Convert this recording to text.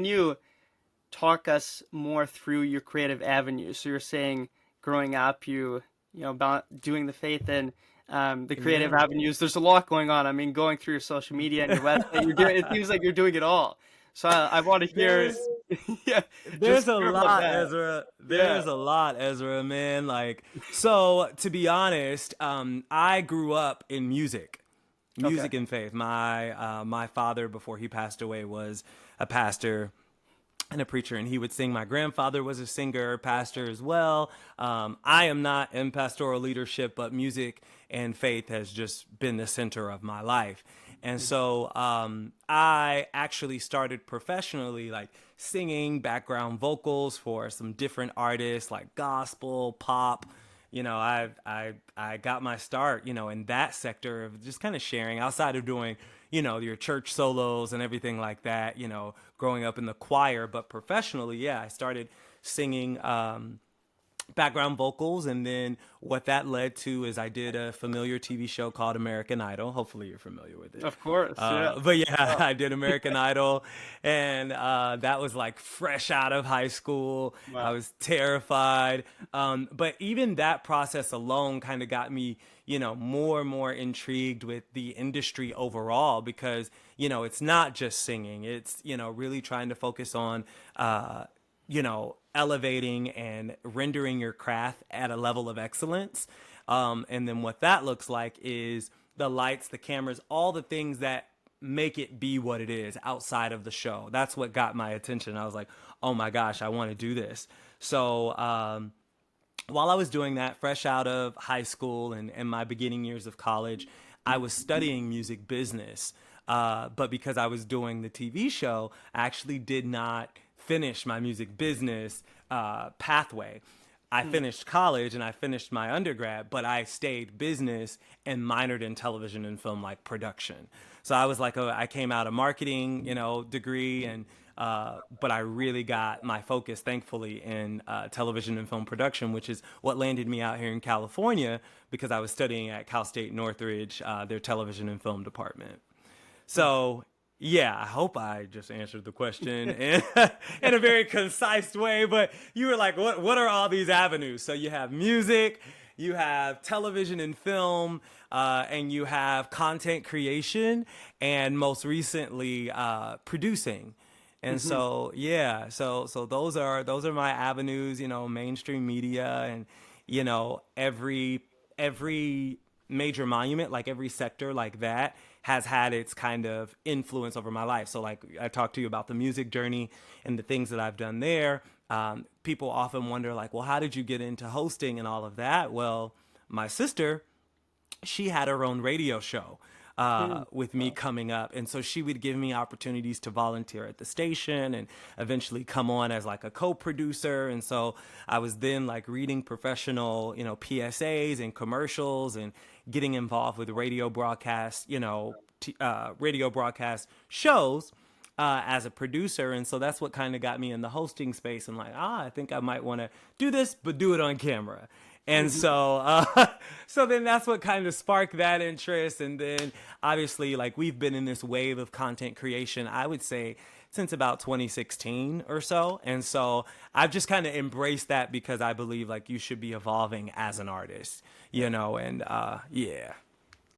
Can you talk us more through your creative avenues? So you're saying growing up, about doing the faith and the creative Yeah. avenues. There's a lot going on. I mean, going through your social media and your website, you're doing. It seems like you're doing it all. So I want to hear, There's yeah, there's just a more about lot, that. Ezra. Yeah. There's a lot, Ezra, man. Like, so to be honest, I grew up in Okay. music and faith. My father, before he passed away, was a pastor and a preacher, and he would sing. My grandfather was a singer, pastor as well. I am not in pastoral leadership, but music and faith has just been the center of my life. And so I actually started professionally, like singing background vocals for some different artists, like gospel, pop. I got my start, in that sector of just kind of sharing outside of doing, your church solos and everything like that, growing up in the choir. But professionally, yeah, I started singing background vocals. And then what that led to is I did a familiar TV show called American Idol. Hopefully you're familiar with it. Of course. Yeah. But yeah, Wow. I did American Idol, and that was like fresh out of high school. I Wow. was terrified. But even that process alone kind of got me, more and more intrigued with the industry overall because, it's not just singing. It's, really trying to focus on, elevating and rendering your craft at a level of excellence. And then what that looks like is the lights, the cameras, all the things that make it be what it is outside of the show. That's what got my attention. I was like, oh my gosh, I want to do this. So while I was doing that, fresh out of high school and my beginning years of college, I was studying music business. But because I was doing the TV show, I actually did not finish my music business pathway. I finished college and I finished my undergrad, but I stayed business and minored in television and film like production. So I was like, I came out a marketing, degree, and but I really got my focus, thankfully, in television and film production, which is what landed me out here in California because I was studying at Cal State Northridge, their television and film department. So yeah, I hope I just answered the question in a very concise way. But you were like, what are all these avenues? So you have music, you have television and film, and you have content creation, and most recently, producing. And Hmm. so yeah, so those are my avenues. Mainstream media, and every major monument, like every sector like that, has had its kind of influence over my life. So, like, I talked to you about the music journey and the things that I've done there. People often wonder, like, well, how did you get into hosting and all of that? Well, my sister, she had her own radio show with me Wow. coming up. And so she would give me opportunities to volunteer at the station and eventually come on as like a co-producer. And so I was then like reading professional, PSAs and commercials and getting involved with radio broadcast, radio broadcast shows as a producer. And so that's what kind of got me in the hosting space and like, I think I might want to do this, but do it on camera. And Hmm. so, so then that's what kind of sparked that interest. And then obviously, like we've been in this wave of content creation, I would say since about 2016 or so. And so I've just kind of embraced that because I believe like you should be evolving as an artist, and yeah.